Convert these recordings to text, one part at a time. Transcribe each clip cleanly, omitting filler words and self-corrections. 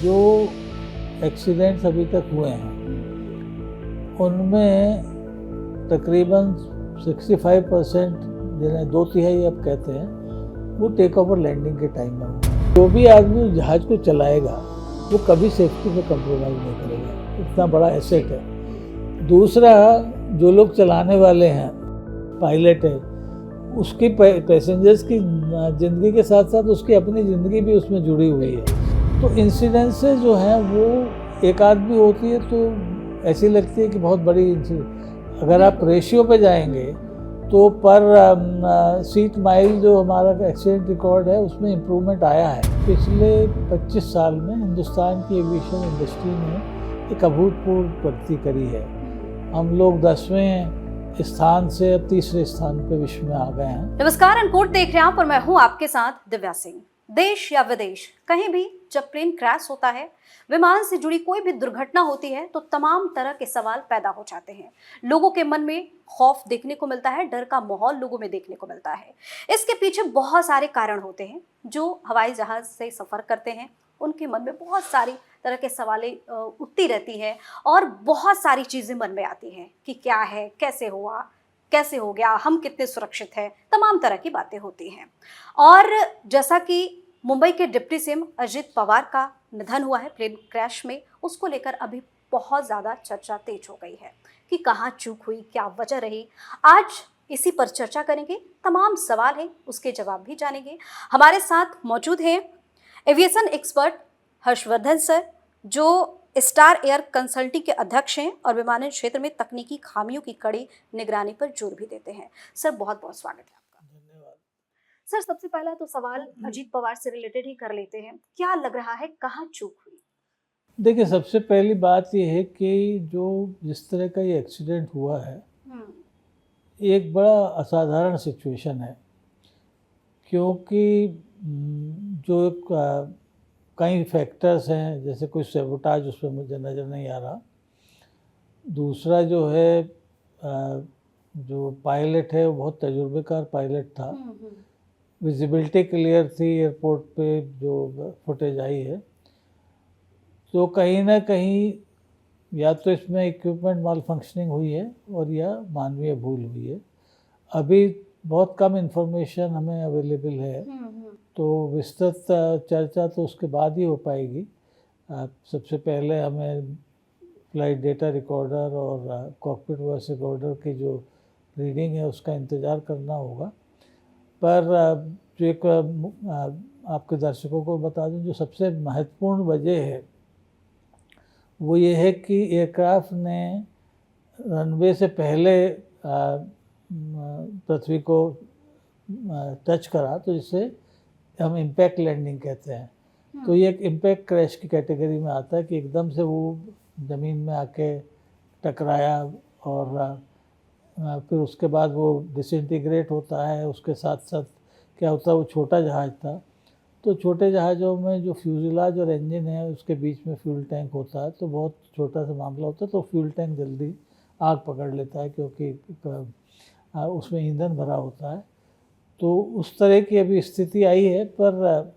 जो एक्सीडेंट्स अभी तक हुए हैं उनमें तकरीबन 65% जिन्हें 2/3 अब कहते हैं वो टेक ओवर लैंडिंग के टाइम में हुआ। जो भी आदमी उस जहाज़ को चलाएगा वो कभी सेफ्टी पे कंप्रोमाइज़ नहीं करेगा, इतना बड़ा एसेट है। दूसरा, जो लोग चलाने वाले हैं, पायलट है, उसकी पैसेंजर्स की ज़िंदगी के साथ साथ उसकी अपनी ज़िंदगी भी उसमें जुड़ी हुई है। तो इंसिडेंसेस जो हैं वो एक आध भी होती है तो ऐसी लगती है कि बहुत बड़ी इंसिडेंट। अगर आप रेशियो पे जाएंगे तो पर सीट माइल जो हमारा एक्सीडेंट रिकॉर्ड है उसमें इम्प्रूवमेंट आया है। पिछले 25 साल में हिंदुस्तान की एविएशन इंडस्ट्री ने एक अभूतपूर्व प्रगति करी है। हम लोग 10वें स्थान से अब 3रे स्थान पे विश्व में आ गए हैं। नमस्कार, अनकोट देख रहे हैं आप और मैं हूं आपके साथ दिव्या सिंह। देश या विदेश कहीं भी जब प्लेन क्रैश होता है, विमान से जुड़ी कोई भी दुर्घटना होती है तो तमाम तरह के सवाल पैदा हो जाते हैं। लोगों के मन में खौफ देखने को मिलता है, डर का माहौल लोगों में देखने को मिलता है। इसके पीछे बहुत सारे कारण होते हैं। जो हवाई जहाज से सफर करते हैं उनके मन में बहुत सारी तरह के सवालें उठती रहती है और बहुत सारी चीजें मन में आती हैं कि क्या है, कैसे हुआ, कैसे हो गया, हम कितने सुरक्षित हैं, तमाम तरह की बातें होती हैं। और जैसा कि मुंबई के डिप्टी सीएम अजित पवार का निधन हुआ है प्लेन क्रैश में, उसको लेकर अभी बहुत ज़्यादा चर्चा तेज हो गई है कि कहाँ चूक हुई, क्या वजह रही। आज इसी पर चर्चा करेंगे, तमाम सवाल हैं उसके जवाब भी जानेंगे। हमारे साथ मौजूद हैं एविएशन एक्सपर्ट हर्षवर्धन सर, जो स्टार एयर कंसल्टिंग के अध्यक्ष हैं और विमानन क्षेत्र में तकनीकी खामियों की कड़ी निगरानी पर जोर भी देते हैं। सर, बहुत बहुत स्वागत है आपका। धन्यवाद। सर, सबसे पहला तो सवाल अजीत पवार से रिलेटेड ही कर लेते हैं। क्या लग रहा है, कहाँ चूक हुई? देखिए, सबसे पहली बात ये है कि जो जिस तरह का ये एक्सीडेंट हुआ है एक बड़ा असाधारण सिचुएशन है, क्योंकि जो कई फैक्टर्स हैं, जैसे कोई सेबोटाज उसमें मुझे नज़र नहीं आ रहा। दूसरा जो है जो पायलट है वो बहुत तजुर्बेकार पायलट था। विजिबिलिटी क्लियर थी एयरपोर्ट पे जो फुटेज आई है। तो कहीं ना कहीं या तो इसमें इक्विपमेंट माल फंक्शनिंग हुई है और या मानवीय भूल हुई है। अभी बहुत कम इन्फॉर्मेशन हमें अवेलेबल है, तो विस्तृत चर्चा तो उसके बाद ही हो पाएगी। सबसे पहले हमें फ्लाइट डेटा रिकॉर्डर और कॉकपिट वॉइस रिकॉर्डर की जो रीडिंग है उसका इंतज़ार करना होगा। पर जो एक आपके दर्शकों को बता दूं, जो सबसे महत्वपूर्ण वजह है वो ये है कि एयरक्राफ्ट ने रनवे से पहले पृथ्वी को टच करा, तो जिसे हम इम्पैक्ट लैंडिंग कहते हैं। तो ये एक इम्पैक्ट क्रैश की कैटेगरी में आता है कि एकदम से वो ज़मीन में आके टकराया और फिर उसके बाद वो डिसइंटीग्रेट होता है। उसके साथ साथ क्या होता है, वो छोटा जहाज़ था, तो छोटे जहाज़ों में जो फ्यूजलाज और इंजन है उसके बीच में फ्यूल टैंक होता है, तो बहुत छोटा सा मामला होता है, तो फ्यूल टैंक जल्दी आग पकड़ लेता है क्योंकि उसमें ईंधन भरा होता है। तो उस तरह की अभी स्थिति आई है। पर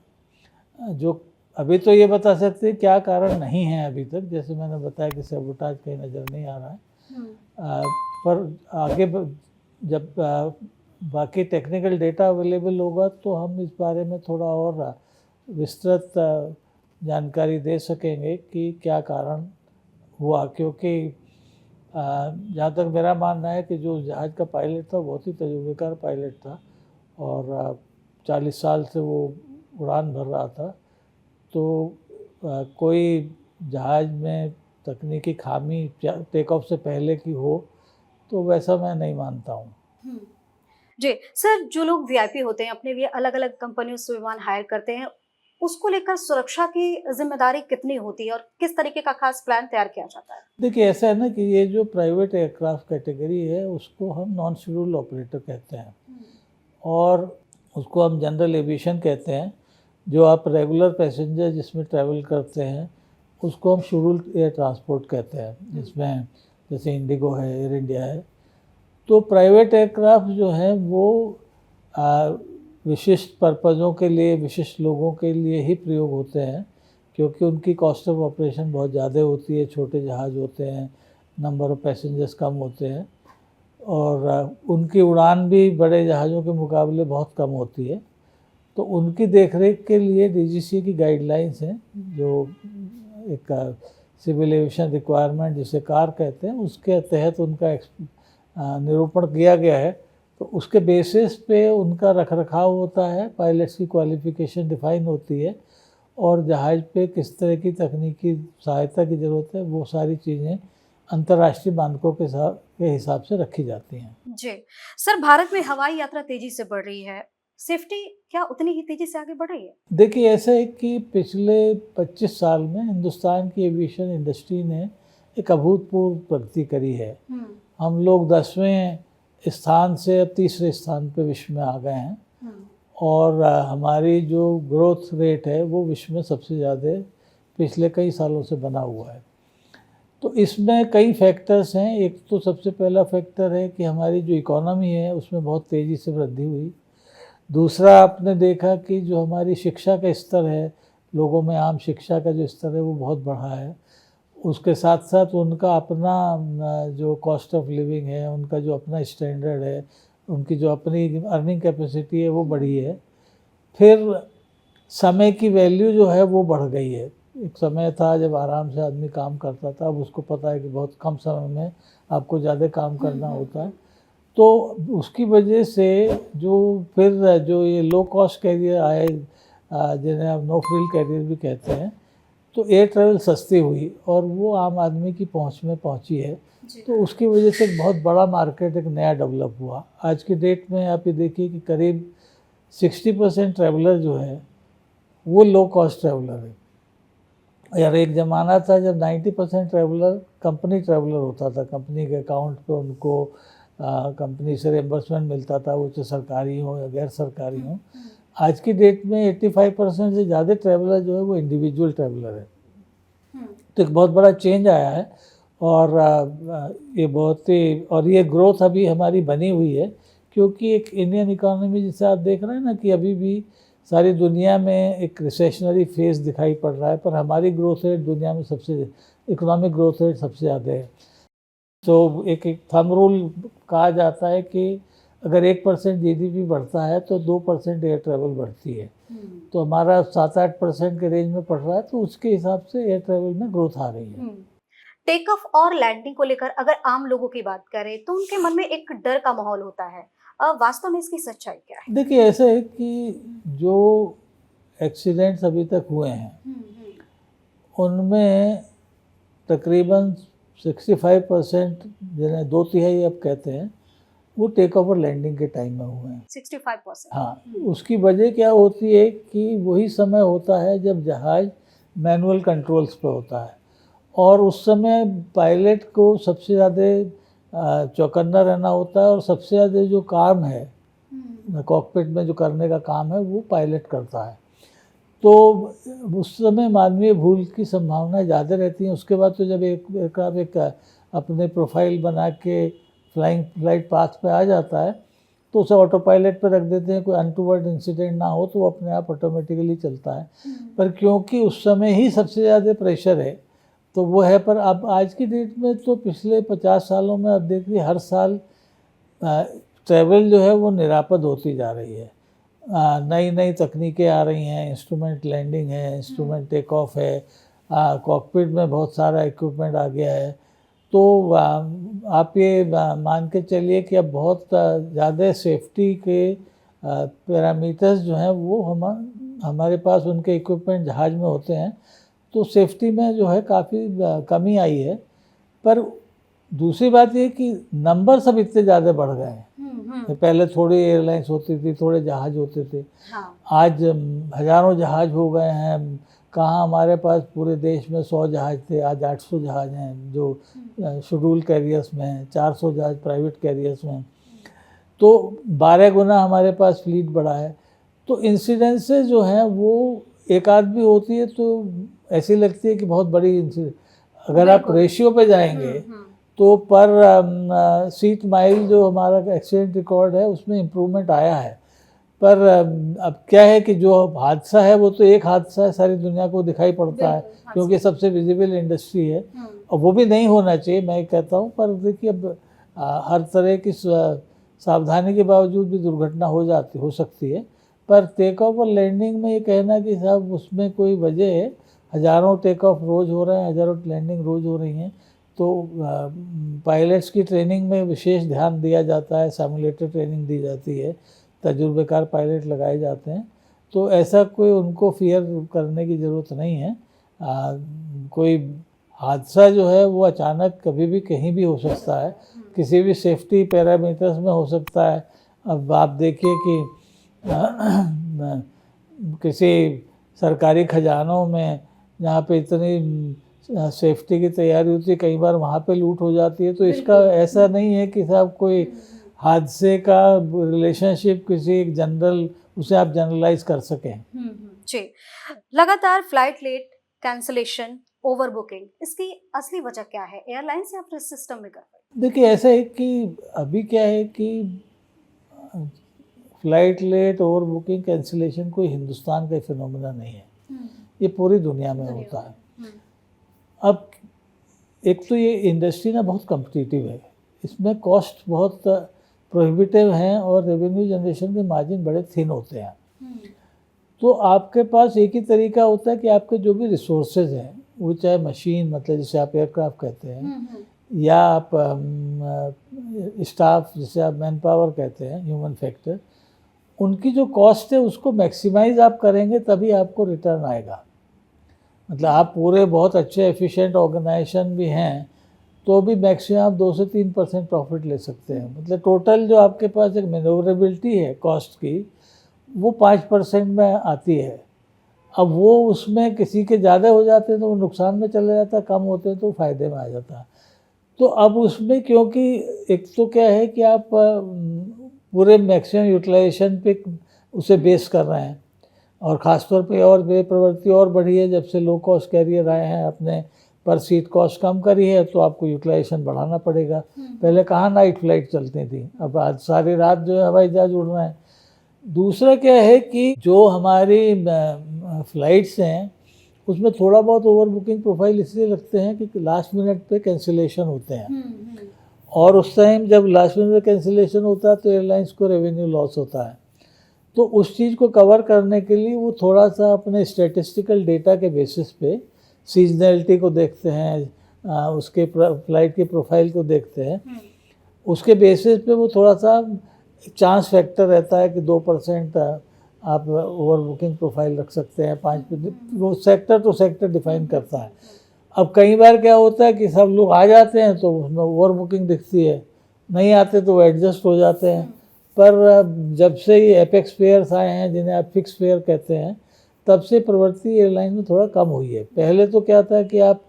जो अभी तो ये बता सकते हैं क्या कारण नहीं है अभी तक, जैसे मैंने बताया कि सेबोटाज कहीं नज़र नहीं आ रहा है। पर आगे जब बाकी टेक्निकल डेटा अवेलेबल होगा तो हम इस बारे में थोड़ा और विस्तृत जानकारी दे सकेंगे कि क्या कारण हुआ। क्योंकि जहाँ तक मेरा मानना है कि जो जहाज़ का पायलट था बहुत ही तजुर्बेकार पायलट था और 40 साल से वो उड़ान भर रहा था। तो कोई जहाज़ में तकनीकी खामी टेक ऑफ से पहले की हो तो वैसा मैं नहीं मानता हूँ। जी सर, जो लोग वीआईपी होते हैं, अपने लिए अलग अलग कंपनियों से विमान हायर करते हैं, उसको लेकर सुरक्षा की जिम्मेदारी कितनी होती है और किस तरीके का खास प्लान तैयार किया जाता है? देखिए, ऐसा है ना कि ये जो प्राइवेट एयरक्राफ्ट कैटेगरी है उसको हम नॉन शेड्यूल्ड ऑपरेटर कहते हैं और उसको हम जनरल एविएशन कहते हैं। जो आप रेगुलर पैसेंजर जिसमें ट्रैवल करते हैं उसको हम शेड्यूल्ड एयर ट्रांसपोर्ट कहते हैं, जिसमें जैसे इंडिगो है, एयर इंडिया है। तो प्राइवेट एयरक्राफ्ट जो हैं वो विशिष्ट पर्पज़ों के लिए, विशिष्ट लोगों के लिए ही प्रयोग होते हैं। क्योंकि उनकी कॉस्ट ऑफ ऑपरेशन बहुत ज़्यादा होती है, छोटे जहाज़ होते हैं, नंबर ऑफ़ पैसेंजर्स कम होते हैं और उनकी उड़ान भी बड़े जहाज़ों के मुकाबले बहुत कम होती है। तो उनकी देखरेख के लिए डीजीसीए की गाइडलाइंस हैं, जो एक सिविल एविएशन रिक्वायरमेंट जिसे कार कहते हैं, उसके तहत उनका निरूपण किया गया है। तो उसके बेसिस पे उनका रखरखाव होता है, पायलट्स की क्वालिफ़िकेशन डिफ़ाइन होती है और जहाज़ पे किस तरह की तकनीकी सहायता की ज़रूरत है, वो सारी चीज़ें अंतर्राष्ट्रीय मानकों के हिसाब से रखी जाती हैं। जी सर, भारत में हवाई यात्रा तेजी से बढ़ रही है, सेफ्टी क्या उतनी ही तेजी से आगे बढ़ रही है? देखिए, ऐसा है कि पिछले 25 साल में हिंदुस्तान की एविएशन इंडस्ट्री ने एक अभूतपूर्व प्रगति करी है। हम लोग 10वें स्थान से अब तीसरे स्थान पे विश्व में आ गए हैं और हमारी जो ग्रोथ रेट है वो विश्व में सबसे ज़्यादा पिछले कई सालों से बना हुआ है। तो इसमें कई फैक्टर्स हैं। एक तो सबसे पहला फैक्टर है कि हमारी जो इकोनॉमी है उसमें बहुत तेज़ी से वृद्धि हुई। दूसरा, आपने देखा कि जो हमारी शिक्षा का स्तर है, लोगों में आम शिक्षा का जो स्तर है वो बहुत बढ़ा है। उसके साथ साथ उनका अपना जो कॉस्ट ऑफ लिविंग है, उनका जो अपना स्टैंडर्ड है, उनकी जो अपनी अर्निंग कैपेसिटी है वो बढ़ी है। फिर समय की वैल्यू जो है वो बढ़ गई है। एक समय था जब आराम से आदमी काम करता था, अब उसको पता है कि बहुत कम समय में आपको ज़्यादा काम करना होता है। तो उसकी वजह से जो ये लो कॉस्ट कैरियर आए, जिन्हें अब नो फ्रिल कैरियर भी कहते हैं, तो एयर ट्रैवल सस्ती हुई और वो आम आदमी की पहुंच में पहुंची है। तो उसकी वजह से एक बहुत बड़ा मार्केट एक नया डेवलप हुआ। आज की डेट में आप ये देखिए कि करीब 60% ट्रैवलर जो है वो लो कॉस्ट ट्रैवलर है। यार, एक ज़माना था जब 90% ट्रैवलर कंपनी ट्रैवलर होता था, कंपनी के अकाउंट पे उनको कंपनी से रिम्बर्समेंट मिलता था, वो चाहे सरकारी हो या गैर सरकारी हो। आज की डेट में 85% से ज़्यादा ट्रैवलर जो है वो इंडिविजुअल ट्रैवलर है। तो एक बहुत बड़ा चेंज आया है और ये बहुत ही, और ये ग्रोथ अभी हमारी बनी हुई है क्योंकि एक इंडियन इकोनॉमी जिसे आप देख रहे हैं ना कि अभी भी सारी दुनिया में एक रिसेशनरी फेज दिखाई पड़ रहा है, पर हमारी ग्रोथ रेट दुनिया में इकोनॉमिक ग्रोथ रेट सबसे ज़्यादा है। तो एक थंब रूल कहा जाता है कि अगर 1% जीडीपी बढ़ता है तो 2% एयर ट्रैवल बढ़ती है। तो हमारा 7-8% के रेंज में पड़ रहा है, तो उसके हिसाब से एयर ट्रैवल में ग्रोथ आ रही है। टेक ऑफ और लैंडिंग को लेकर अगर आम लोगों की बात करें तो उनके मन में एक डर का माहौल होता है, वास्तव में इसकी सच्चाई क्या है? देखिए, ऐसा है कि जो एक्सीडेंट्स अभी तक हुए हैं उनमें तकरीबन 65%, जिन्हें 2/3 अब कहते हैं, वो टेक ओवर लैंडिंग के टाइम में हुए हैं। 65%? हाँ, उसकी वजह क्या होती है कि वही समय होता है जब जहाज़ मैनुअल कंट्रोल्स पे होता है और उस समय पायलट को सबसे ज़्यादा चौकन्ना रहना होता है और सबसे ज़्यादा जो काम है कॉकपिट में जो करने का काम है वो पायलट करता है। तो उस समय मानवीय भूल की संभावना ज़्यादा रहती है। उसके बाद तो जब एक अपने प्रोफाइल बना के फ्लाइट पाथ पे आ जाता है तो उसे ऑटो पायलट पे रख देते हैं, कोई अनटूवर्ड इंसिडेंट ना हो तो वो अपने आप ऑटोमेटिकली चलता है। पर क्योंकि उस समय ही सबसे ज़्यादा प्रेशर है तो वो है। पर अब आज की डेट में तो पिछले 50 सालों में अब देखिए हर साल ट्रैवल जो है वो निरापद होती जा रही है। नई नई तकनीकें आ रही हैं, इंस्ट्रूमेंट लैंडिंग है, इंस्ट्रूमेंट टेक ऑफ है, कॉकपिट में बहुत सारा इक्विपमेंट आ गया है। तो आप ये मान के चलिए कि अब बहुत ज़्यादा सेफ्टी के पैरामीटर्स जो हैं वो हमारे पास उनके इक्विपमेंट जहाज़ में होते हैं, तो सेफ्टी में जो है काफ़ी कमी आई है। पर दूसरी बात ये कि नंबर सब इतने ज़्यादा बढ़ गए हैं। पहले थोड़ी एयरलाइंस होती थी, थोड़े जहाज़ होते थे। आज हज़ारों जहाज़ हो गए हैं। कहाँ हमारे पास पूरे देश में 100 जहाज़ थे, आज 800 जहाज़ हैं जो शेड्यूल कैरियर्स में हैं, 400 जहाज़ प्राइवेट कैरियर्स में। तो 12 गुना हमारे पास फ्लीट बढ़ा है। तो इंसिडेंसेस जो हैं वो एक आध भी होती है तो ऐसी लगती है कि बहुत बड़ी इंसिडेंट। अगर आप रेशियो पे जाएंगे तो पर सीट माइल जो हमारा एक्सीडेंट रिकॉर्ड है उसमें इम्प्रूवमेंट आया है, पर अब क्या है कि जो हादसा है वो तो एक हादसा है, सारी दुनिया को दिखाई पड़ता है बिल्कुल, हाँ क्योंकि सबसे विजिबल इंडस्ट्री है हम्म, और वो भी नहीं होना चाहिए मैं कहता हूँ। पर देखिए अब हर तरह की सावधानी के बावजूद भी दुर्घटना हो सकती है। पर टेक ऑफ और लैंडिंग में ये कहना कि साहब उसमें कोई वजह है, हज़ारों टेक ऑफ रोज़ हो रहे हैं, हज़ारों लैंडिंग रोज़ हो रही हैं, तो पायलट्स की ट्रेनिंग में विशेष ध्यान दिया जाता है, सिमुलेटर ट्रेनिंग दी जाती है, तजुर्बेकार पायलट लगाए जाते हैं, तो ऐसा कोई उनको फियर करने की ज़रूरत नहीं है। कोई हादसा जो है वो अचानक कभी भी कहीं भी हो सकता है, किसी भी सेफ्टी पैरामीटर्स में हो सकता है। अब आप देखिए कि किसी सरकारी खजानों में जहाँ पे इतनी सेफ्टी की तैयारी होती है, कई बार वहाँ पे लूट हो जाती है, तो इसका ऐसा नहीं है कि साहब कोई हादसे का रिलेशनशिप किसी एक जनरल उसे आप जनरलाइज कर सकें। जी। लगातार flight late, cancellation, over booking, इसकी असली वजह क्या है? एयरलाइंस या फिर सिस्टम में गड़बड़? देखिए ऐसा है कि अभी क्या है कि flight late, over booking, cancellation कोई हिंदुस्तान का फिनोमेना नहीं है, ये पूरी दुनिया में होता है। अब एक तो ये इंडस्ट्री ना बहुत कम्पिटिटिव है, इसमें कॉस्ट बहुत प्रोहिबिटिव हैं और रेवेन्यू जनरेशन के मार्जिन बड़े थिन होते हैं। तो आपके पास एक ही तरीका होता है कि आपके जो भी रिसोर्सेज हैं, वो चाहे मशीन मतलब जिसे आप एयरक्राफ्ट कहते हैं, या आप स्टाफ जिसे आप मैन पावर कहते हैं, ह्यूमन फैक्टर, उनकी जो कॉस्ट है उसको मैक्सिमाइज आप करेंगे तभी आपको रिटर्न आएगा। मतलब आप पूरे बहुत अच्छे एफिशिएंट ऑर्गेनाइजेशन भी हैं तो भी मैक्सिमम आप 2 से 3% प्रॉफिट ले सकते हैं। मतलब टोटल जो आपके पास एक मैन्योरेबिलिटी है कॉस्ट की, वो 5% में आती है। अब वो उसमें किसी के ज़्यादा हो जाते हैं तो वो नुकसान में चले जाता है, कम होते हैं तो फ़ायदे में आ जाता है। तो अब उसमें क्योंकि एक तो क्या है कि आप पूरे मैक्सिमम यूटिलाइजेशन पे उसे बेस कर रहे हैं, और ख़ासतौर पे और वे प्रवृत्ति और बढ़ी है जब से लो कॉस्ट कैरियर आए हैं, अपने पर सीट कॉस्ट कम करी है, तो आपको यूटिलाइजेशन बढ़ाना पड़ेगा। पहले कहाँ नाइट फ्लाइट चलती थी, अब आज सारी रात जो है हवाई जहाज उड़ रहे हैं। दूसरा क्या है कि जो हमारी फ़्लाइट्स हैं उसमें थोड़ा बहुत ओवर बुकिंग प्रोफाइल इसलिए लगते हैं कि लास्ट मिनट पे कैंसिलेशन होते हैं, और उस टाइम जब लास्ट मिनट पे कैंसिलेशन होता है तो एयरलाइंस को रेवेन्यू लॉस होता है। तो उस चीज़ को कवर करने के लिए वो थोड़ा सा अपने स्टैटिस्टिकल डेटा के बेसिस पे सीजनैलिटी को देखते हैं, उसके फ्लाइट की प्रोफाइल को देखते हैं, उसके बेसिस पे वो थोड़ा सा चांस फैक्टर रहता है कि 2% आप ओवर बुकिंग प्रोफाइल रख सकते हैं, 5%, वो सेक्टर टू सेक्टर डिफाइन करता है। अब कई बार क्या होता है कि सब लोग आ जाते हैं तो उसमें ओवर बुकिंग दिखती है, नहीं आते तो वो एडजस्ट हो जाते हैं। पर जब से ये एपेक्स फेयर्स आए हैं जिन्हें आप फिक्स फेयर कहते हैं, तब से प्रवृत्ति एयरलाइन में थोड़ा कम हुई है। पहले तो क्या था कि आप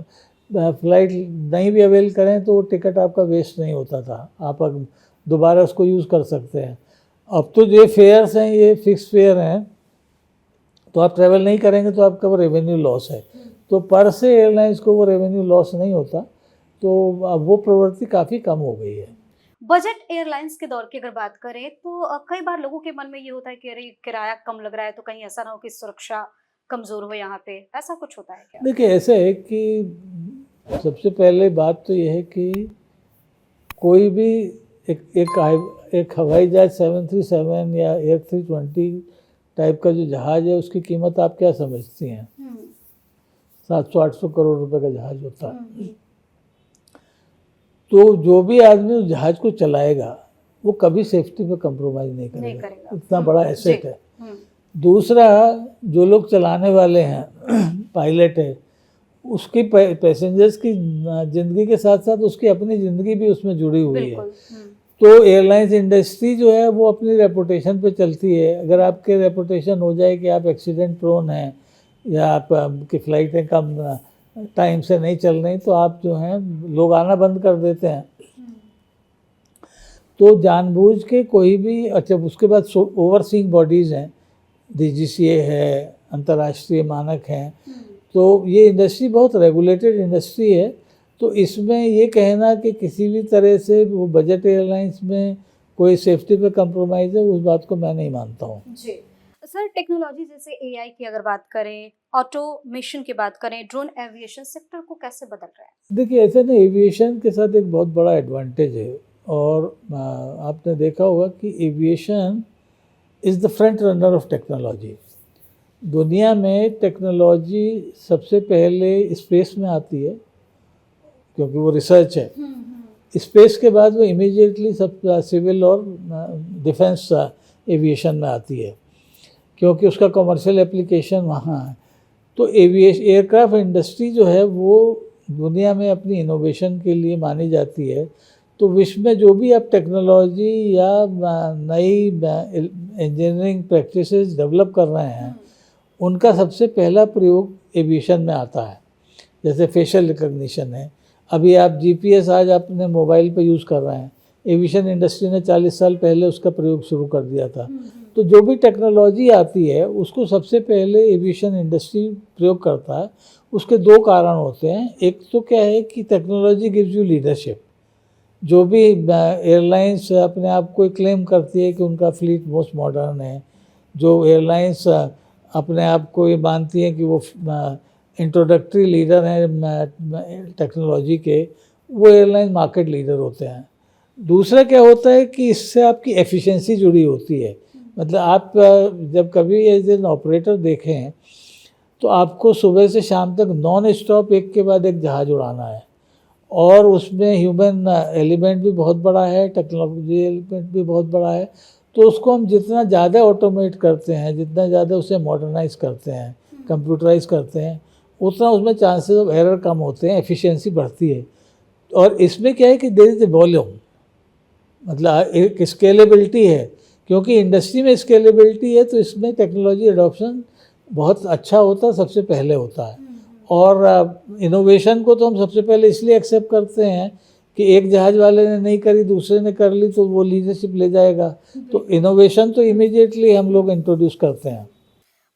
फ्लाइट नहीं भी अवेल करें तो वो टिकट आपका वेस्ट नहीं होता था, आप दोबारा उसको यूज़ कर सकते हैं। अब तो ये फेयर्स हैं ये फिक्स फेयर हैं, तो आप ट्रैवल नहीं करेंगे तो आपका वो रेवेन्यू लॉस है, तो पर से एयरलाइंस को वो रेवेन्यू लॉस नहीं होता, तो अब वो प्रवृत्ति काफ़ी कम हो गई है। बजट एयरलाइंस के दौर की अगर बात करें तो कई बार लोगों के मन में ये होता है कि अरे किराया कम लग रहा है तो कहीं ऐसा ना हो कि सुरक्षा कमजोर हो, यहाँ पे ऐसा कुछ होता है क्या? देखिए ऐसे है कि सबसे पहले बात तो ये है कि कोई भी एक हवाई जहाज 737 या एयर 320 टाइप का जो जहाज़ है उसकी कीमत आप क्या समझती हैं? 700-800 करोड़ रुपए का जहाज़ होता है। तो जो भी आदमी उस जहाज़ को चलाएगा वो कभी सेफ्टी पे कंप्रोमाइज़ नहीं करेगा, इतना बड़ा एसेट है। दूसरा, जो लोग चलाने वाले हैं पायलट है, उसकी पैसेंजर्स की ज़िंदगी के साथ साथ उसकी अपनी ज़िंदगी भी उसमें जुड़ी हुई है। तो एयरलाइंस इंडस्ट्री जो है वो अपनी रेपुटेशन पे चलती है। अगर आपके रेपुटेशन हो जाए कि आप एक्सीडेंट प्रोन हैं या आपकी फ़्लाइटें कम टाइम से नहीं चल रही, तो आप जो हैं लोग आना बंद कर देते हैं। तो जानबूझ के कोई भी, अच्छा उसके बाद ओवरसीइंग बॉडीज़ हैं, DGCA है, अंतर्राष्ट्रीय मानक हैं, तो ये इंडस्ट्री बहुत रेगुलेटेड इंडस्ट्री है। तो इसमें ये कहना कि किसी भी तरह से वो बजट एयरलाइंस में कोई सेफ्टी पे कंप्रोमाइज़ है, उस बात को मैं नहीं मानता हूँ। जी सर, टेक्नोलॉजी जैसे एआई की अगर बात करें, ऑटोमेशन की बात करें, ड्रोन एविएशन सेक्टर को कैसे बदल रहा है? देखिए ऐसे ना एविएशन के साथ एक बहुत बड़ा एडवांटेज है, और आपने देखा होगा कि aviation is the front runner of technology. दुनिया में टेक्नोलॉजी सबसे पहले स्पेस में आती है, क्योंकि वो रिसर्च है। स्पेस के बाद वो इमीडिएटली सब सिविल और डिफेंस एविएशन में आती है, क्योंकि उसका कमर्शियल एप्लीकेशन वहाँ है। तो एयरक्राफ्ट इंडस्ट्री जो है वो दुनिया में अपनी इनोवेशन के लिए मानी जाती है। तो विश्व में जो भी आप टेक्नोलॉजी या नई इंजीनियरिंग प्रैक्टिसेस डेवलप कर रहे हैं, उनका सबसे पहला प्रयोग एविएशन में आता है। जैसे फेशियल रिकग्निशन है, अभी आप जीपीएस आज अपने मोबाइल पे यूज़ कर रहे हैं, एविएशन इंडस्ट्री ने 40 साल पहले उसका प्रयोग शुरू कर दिया था। तो जो भी टेक्नोलॉजी आती है उसको सबसे पहले एविएशन इंडस्ट्री प्रयोग करता है। उसके दो कारण होते हैं। एक तो क्या है कि टेक्नोलॉजी गिव्स यू लीडरशिप। जो भी एयरलाइंस अपने आप को क्लेम करती है कि उनका फ्लीट मोस्ट मॉडर्न है, जो एयरलाइंस अपने आप को ये मानती हैं कि वो इंट्रोडक्टरी लीडर हैं टेक्नोलॉजी के, वो एयरलाइन मार्केट लीडर होते हैं। दूसरा क्या होता है कि इससे आपकी एफिशिएंसी जुड़ी होती है। मतलब आप जब कभी एज एन ऑपरेटर देखें तो आपको सुबह से शाम तक नॉन स्टॉप एक के बाद एक जहाज़ उड़ाना है, और उसमें ह्यूमन एलिमेंट भी बहुत बड़ा है, टेक्नोलॉजी एलिमेंट भी बहुत बड़ा है। तो उसको हम जितना ज़्यादा ऑटोमेट करते हैं, जितना ज़्यादा उसे मॉडर्नाइज करते हैं, कंप्यूटराइज करते हैं, उतना उसमें चांसेस ऑफ एरर कम होते हैं, एफिशिएंसी बढ़ती है। और इसमें क्या है कि देयर इज ए वॉल्यूम, मतलब एक स्केलेबिलिटी है। क्योंकि इंडस्ट्री में स्केलेबिलिटी है तो इसमें टेक्नोलॉजी एडॉप्शन बहुत अच्छा होता है, सबसे पहले होता है। और इनोवेशन को तो हम सबसे पहले इसलिए एक्सेप्ट करते हैं कि एक जहाज़ वाले ने नहीं करी, दूसरे ने कर ली, तो वो लीडरशिप ले जाएगा। तो इनोवेशन तो इमीडिएटली हम लोग इंट्रोड्यूस करते हैं।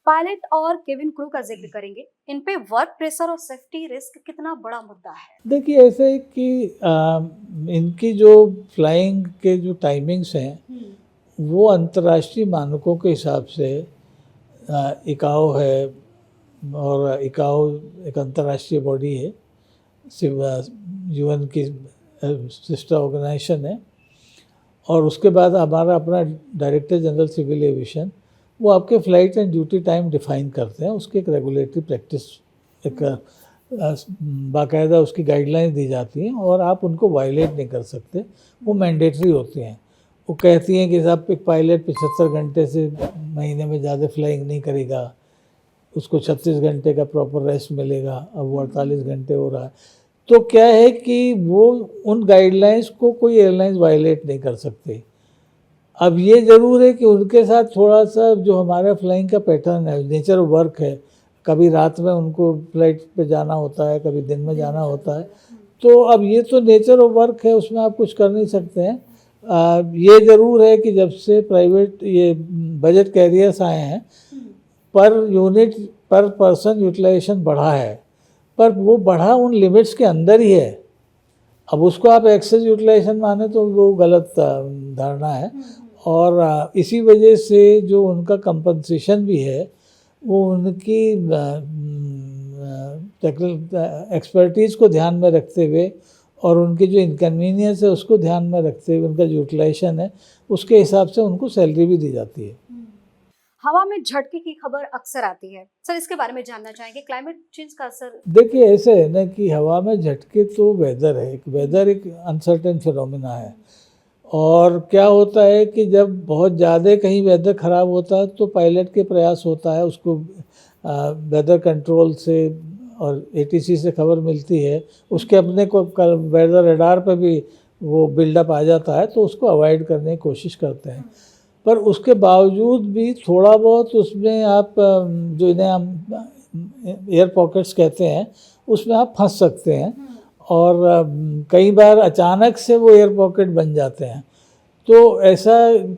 पायलट और केबिन क्रू का जिक्र करेंगे, इन पे वर्क प्रेशर और सेफ्टी रिस्क कितना बड़ा मुद्दा है? देखिए ऐसे है कि इनकी जो फ्लाइंग के जो टाइमिंग्स हैं वो अंतर्राष्ट्रीय मानकों के हिसाब से इकाओ है, और इकाओ एक अंतर्राष्ट्रीय बॉडी है, यूएन की सिस्टर ऑर्गेनाइजेशन है। और उसके बाद हमारा अपना डायरेक्टर जनरल सिविल एविएशन, वो आपके flight and duty time define करते हैं। उसकी एक रेगुलेटरी प्रैक्टिस, एक बाकायदा उसकी गाइडलाइंस दी जाती हैं, और आप उनको वायलेट नहीं कर सकते, वो मैंडेटरी होती हैं। वो कहती हैं कि साहब एक पायलट 75 घंटे से महीने में ज़्यादा फ्लाइंग नहीं करेगा, उसको 36 घंटे का प्रॉपर रेस्ट मिलेगा। अब वो 48 घंटे हो रहा है। तो क्या है कि वो उन गाइडलाइंस को कोई एयरलाइंस वायलेट नहीं कर सकती। अब ये ज़रूर है कि उनके साथ थोड़ा सा जो हमारा फ्लाइंग का पैटर्न है, नेचर ऑफ वर्क है, कभी रात में उनको फ्लाइट पे जाना होता है, कभी दिन में जाना होता है। तो अब ये तो नेचर ऑफ वर्क है, उसमें आप कुछ कर नहीं सकते हैं। ये ज़रूर है कि जब से प्राइवेट ये बजट कैरियर्स आए हैं, पर यूनिट पर पर्सन यूटिलाइजेशन बढ़ा है, पर वो बढ़ा उन लिमिट्स के अंदर ही है। अब उसको आप एक्सेस यूटिलाइजेशन माने तो वो गलत धारणा है। और इसी वजह से जो उनका कंपनसेशन भी है वो उनकी एक्सपर्टीज़ को ध्यान में रखते हुए और उनकी जो इनकन्वीनियंस है उसको ध्यान में रखते हुए उनका जो यूटिलाइजेशन है उसके हिसाब से उनको सैलरी भी दी जाती है। हवा में झटके की खबर अक्सर आती है, सर इसके बारे में जानना चाहेंगे, क्लाइमेट चेंज का असर? देखिए ऐसे है ना कि हवा में झटके तो वेदर है, वेदर एक अनसर्टेन फिनोमिना है। और क्या होता है कि जब बहुत ज़्यादा कहीं वेदर ख़राब होता है तो पायलट के प्रयास होता है, उसको वेदर कंट्रोल से और एटीसी से खबर मिलती है, उसके अपने को वेदर रडार पर भी वो बिल्डअप आ जाता है, तो उसको अवॉइड करने की कोशिश करते हैं। पर उसके बावजूद भी थोड़ा बहुत उसमें आप जो इन्हें हम एयर पॉकेट्स कहते हैं उसमें आप फंस सकते हैं, और कई बार अचानक से वो एयर पॉकेट बन जाते हैं। तो ऐसा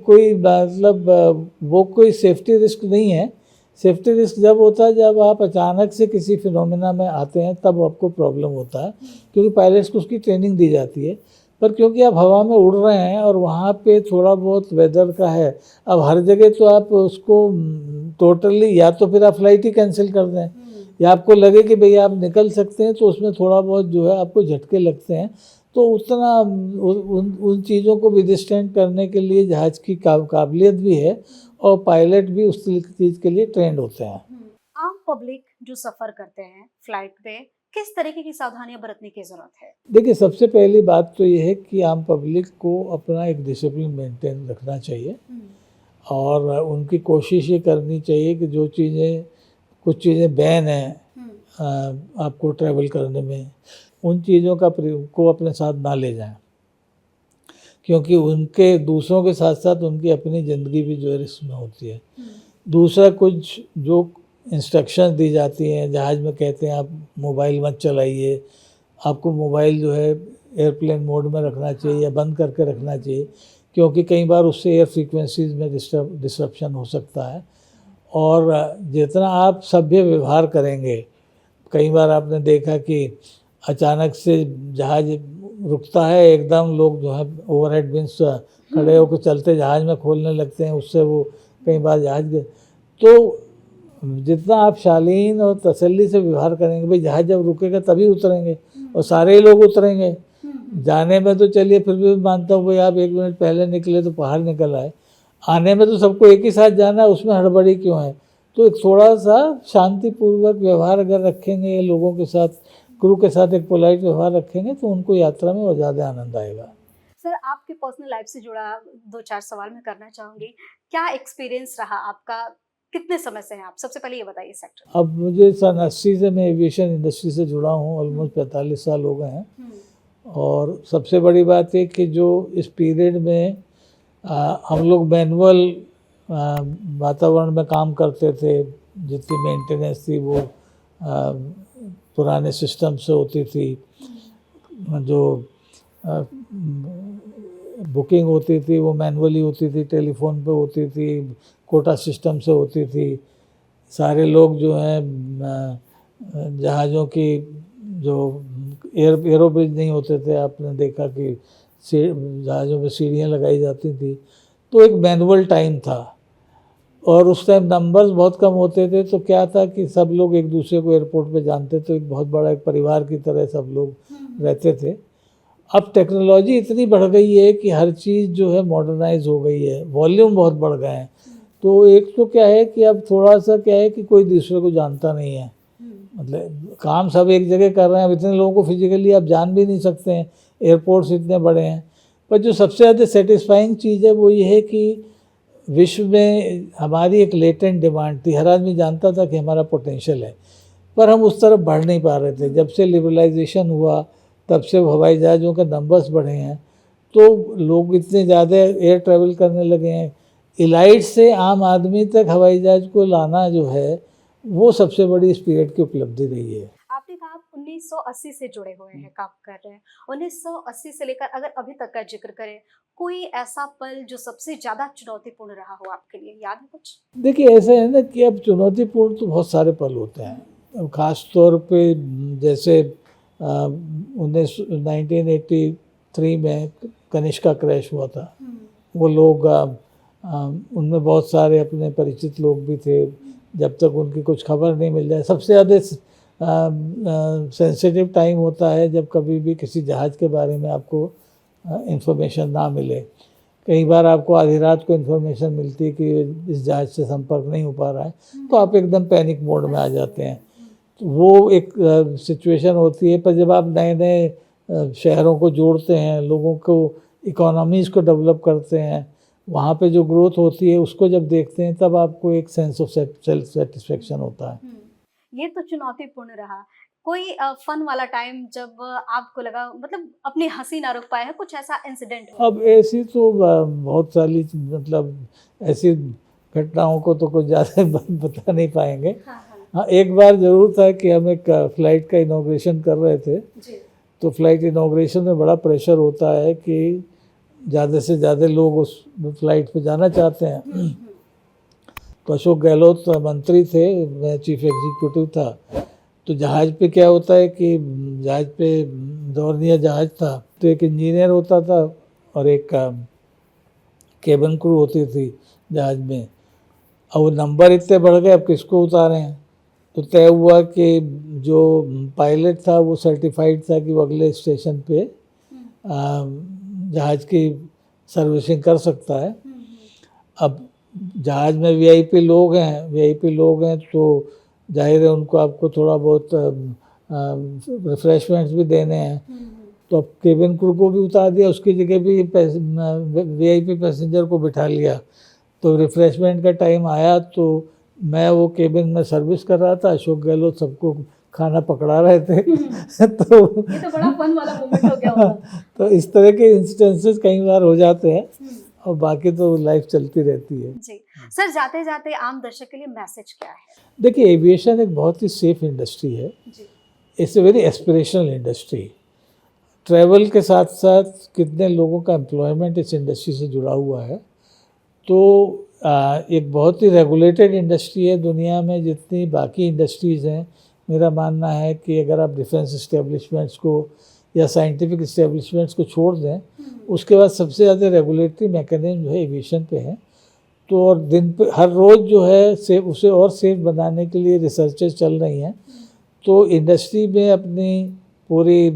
कोई मतलब वो कोई सेफ्टी रिस्क नहीं है। सेफ्टी रिस्क जब होता है जब आप अचानक से किसी फिनोमेना में आते हैं, तब आपको प्रॉब्लम होता है, क्योंकि पायलट्स को उसकी ट्रेनिंग दी जाती है। पर क्योंकि आप हवा में उड़ रहे हैं और वहाँ पे थोड़ा बहुत वेदर का है, अब हर जगह तो आप उसको टोटली, या तो फिर आप फ्लाइट ही कैंसिल कर दें, या आपको लगे कि भैया आप निकल सकते हैं तो उसमें थोड़ा बहुत जो है आपको झटके लगते हैं, तो उतना उन चीज़ों को विदस्टैंड करने के लिए जहाज़ की काबिलियत भी है और पायलट भी उस चीज़ के लिए ट्रेंड होते हैं। आम पब्लिक जो सफर करते हैं फ्लाइट पे, किस तरीके की सावधानियां बरतने की जरूरत है? देखिए, सबसे पहली बात तो ये है कि आम पब्लिक को अपना एक डिसिप्लिन मेंटेन रखना चाहिए और उनकी कोशिश ये करनी चाहिए कि जो चीज़ें, कुछ चीज़ें बैन हैं आपको ट्रैवल करने में, उन चीज़ों को अपने साथ ना ले जाएं, क्योंकि उनके दूसरों के साथ साथ उनकी अपनी ज़िंदगी भी जो है रिस्क में होती है। दूसरा, कुछ जो इंस्ट्रक्शंस दी जाती हैं जहाज़ में, कहते हैं आप मोबाइल मत चलाइए, आपको मोबाइल जो है एयरप्लेन मोड में रखना चाहिए या बंद करके रखना चाहिए, क्योंकि कई बार उससे एयर फ्रीक्वेंसीज में डिस्ट्रप्शन हो सकता है। और जितना आप सभ्य व्यवहार करेंगे, कई बार आपने देखा कि अचानक से जहाज़ रुकता है, एकदम लोग जो है ओवरहेड बिन्स खड़े होकर चलते जहाज़ में खोलने लगते हैं, उससे वो कई बार जहाज़, तो जितना आप शालीन और तसल्ली से व्यवहार करेंगे, भाई जहाज़ जब रुकेगा तभी उतरेंगे और सारे लोग उतरेंगे। जाने में तो चलिए फिर भी मानता हूँ भाई आप 1 मिनट पहले निकले तो बाहर निकल आए, आने में तो सबको एक ही साथ जाना है, उसमें हड़बड़ी क्यों है? तो एक थोड़ा सा शांतिपूर्वक व्यवहार अगर रखेंगे लोगों के साथ, क्रू के साथ एक पोलाइट व्यवहार रखेंगे, तो उनको यात्रा में और ज़्यादा आनंद आएगा। सर, आपकी पर्सनल लाइफ से जुड़ा 2-4 सवाल मैं करना चाहूंगी। क्या एक्सपीरियंस रहा आपका? कितने समय से हैं आप? सबसे पहले ये बताइए सेक्टर। अब मुझे सन 80 से मैं एविएशन इंडस्ट्री से जुड़ा हूँ, ऑलमोस्ट 45 साल हो गए हैं। और सबसे बड़ी बात है कि जो इस पीरियड में हम लोग मैनुअल वातावरण में काम करते थे, जितनी मेंटेनेंस थी वो पुराने सिस्टम से होती थी, जो बुकिंग होती थी वो मैनुअली होती थी, टेलीफोन पे होती थी, कोटा सिस्टम से होती थी। सारे लोग जो हैं जहाज़ों की जो एरोब्रिज नहीं होते थे, आपने देखा कि जहाज़ों में सीढ़ियाँ लगाई जाती थी, तो एक मैनुअल टाइम था और उस टाइम नंबर्स बहुत कम होते थे, तो क्या था कि सब लोग एक दूसरे को एयरपोर्ट पे जानते थे, एक बहुत बड़ा एक परिवार की तरह सब लोग रहते थे। अब टेक्नोलॉजी इतनी बढ़ गई है कि हर चीज़ जो है मॉडर्नाइज हो गई है, वॉल्यूम बहुत बढ़ गए हैं, तो एक तो क्या है कि अब थोड़ा सा क्या है कि कोई दूसरे को जानता नहीं है, मतलब काम सब एक जगह कर रहे हैं। अब इतने लोगों को फिजिकली आप जान भी नहीं सकते हैं, एयरपोर्ट्स इतने बड़े हैं। पर जो सबसे ज़्यादा सेटिस्फाइंग चीज़ है वो ये है कि विश्व में हमारी एक लेटेंट डिमांड थी, हर आदमी जानता था कि हमारा पोटेंशियल है, पर हम उस तरफ बढ़ नहीं पा रहे थे। जब से लिबरलाइजेशन हुआ तब से हवाई जहाज़ों के नंबर्स बढ़े हैं, तो लोग इतने ज़्यादा एयर ट्रैवल करने लगे हैं। इलाइट से आम आदमी तक हवाई जहाज़ को लाना जो है वो सबसे बड़ी इस पीरियड की उपलब्धि रही है। आपने कहा आप 1980 से जुड़े हुए हैं, काम कर रहे हैं। 1980 से लेकर अगर अभी तक का जिक्र करें, कोई ऐसा पल जो सबसे ज्यादा चुनौतीपूर्ण रहा हो आपके लिए, याद है कुछ? देखिए, ऐसा है ना कि अब चुनौतीपूर्ण तो बहुत सारे पल होते हैं। अब ख़ास तौर पे जैसे 1983 में कनिष्का क्रैश हुआ था, वो लोग उनमें बहुत सारे अपने परिचित लोग भी थे, जब तक उनकी कुछ खबर नहीं मिल जाए। सबसे ज़्यादा सेंसिटिव टाइम होता है जब कभी भी किसी जहाज़ के बारे में आपको इंफॉर्मेशन ना मिले। कई बार आपको आधी रात को इन्फॉर्मेशन मिलती है कि इस जहाज़ से संपर्क नहीं हो पा रहा है, तो आप एकदम पैनिक मोड में आ जाते हैं। तो वो एक सिचुएशन होती है। पर जब आप नए नए शहरों को जोड़ते हैं, लोगों को, इकोनॉमीज़ को डेवलप करते हैं, वहाँ पे जो ग्रोथ होती है उसको जब देखते हैं, तब आपको एक सेंस ऑफ सेल्फ सेटिस्फेक्शन होता है। ये तो चुनौतीपूर्ण रहा। कोई फन वाला टाइम जब आपको लगा, मतलब अपनी हंसी ना रोक पाए हैं, कुछ ऐसा इंसिडेंट हो? अब ऐसी तो बहुत सारी, मतलब ऐसी घटनाओं को तो कुछ ज़्यादा बता नहीं पाएंगे। हाँ, एक बार ज़रूर था कि हम एक फ़्लाइट का इनॉग्रेशन कर रहे थे जी। तो फ्लाइट इनॉग्रेशन में बड़ा प्रेशर होता है कि ज़्यादा से ज़्यादा लोग उस फ्लाइट पे जाना चाहते हैं। तो अशोक गहलोत मंत्री थे, मैं चीफ एग्जीक्यूटिव था। तो जहाज़ पे क्या होता है कि जहाज़ पे डोर्नियर जहाज़ था, तो एक इंजीनियर होता था और एक केबिन क्रू होती थी जहाज़ में। अब वो नंबर इतने बढ़ गए, अब किसको उतारें। तो तय हुआ कि जो पायलट था वो सर्टिफाइड था कि वो अगले स्टेशन पे जहाज़ की सर्विसिंग कर सकता है। अब जहाज़ में वीआईपी लोग हैं तो जाहिर है उनको आपको थोड़ा बहुत रिफ्रेशमेंट्स भी देने हैं। तो अब केबिन क्रू को भी उतार दिया, उसकी जगह भी वीआईपी पैसेंजर को बिठा लिया। तो रिफ्रेशमेंट का टाइम आया तो मैं वो केबिन में सर्विस कर रहा था, अशोक गहलोत सबको खाना पकड़ा रहे थे। तो ये तो बड़ा फन वाला मोमेंट हो गया होगा। तो इस तरह के इंस्टेंसेस कई बार हो जाते हैं और बाकी तो लाइफ चलती रहती है। जी सर, जाते जाते आम दर्शक के लिए मैसेज क्या है? देखिए, एविएशन एक बहुत ही सेफ इंडस्ट्री है। It's a very aspirational industry. Travel के साथ साथ कितने लोगों का एम्प्लॉयमेंट इस इंडस्ट्री से जुड़ा हुआ है। तो एक बहुत ही रेगुलेटेड इंडस्ट्री है। दुनिया में जितनी बाकी इंडस्ट्रीज़ हैं, मेरा मानना है कि अगर आप डिफेंस इस्टेब्लिशमेंट्स को या साइंटिफिक इस्टेब्लिशमेंट्स को छोड़ दें, उसके बाद सबसे ज़्यादा रेगुलेटरी मैकेनिज्म जो है एविएशन पे है। तो और दिन पे हर रोज़ जो है सेफ, उसे और सेफ बनाने के लिए रिसर्चेस चल रही हैं। तो इंडस्ट्री में अपनी पूरी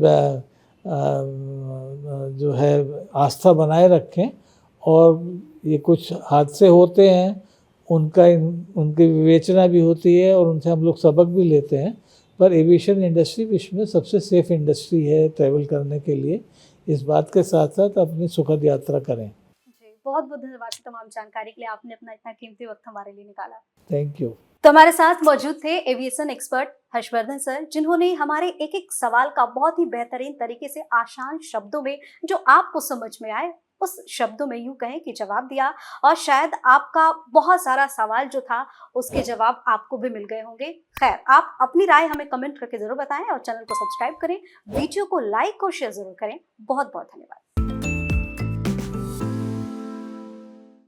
जो है आस्था बनाए रखें। और ये कुछ हादसे होते हैं, उनकी विवेचना भी होती है और उनसे हम लोग सबक भी लेते हैं। पर एविएशन इंडस्ट्री विश्व में सबसे सेफ इंडस्ट्री है ट्रैवल करने के लिए। इस बात के साथ साथ अपनी सुखद यात्रा करें। जी, बहुत बहुत धन्यवाद तमाम जानकारी के लिए, आपने अपना इतना कीमती वक्त हमारे लिए निकाला। Thank you. तो हमारे साथ मौजूद थे एविएशन एक्सपर्ट हर्षवर्धन सर, जिन्होंने हमारे एक एक सवाल का बहुत ही बेहतरीन तरीके से आसान शब्दों में, जो आपको समझ में आए उस शब्दों में यूं कहें कि जवाब दिया। और शायद आपका बहुत सारा सवाल जो था उसके जवाब आपको भी मिल गए होंगे। खैर, आप अपनी राय हमें कमेंट करके जरूर बताएं और चैनल को सब्सक्राइब करें, वीडियो को लाइक और शेयर जरूर करें। बहुत बहुत धन्यवाद।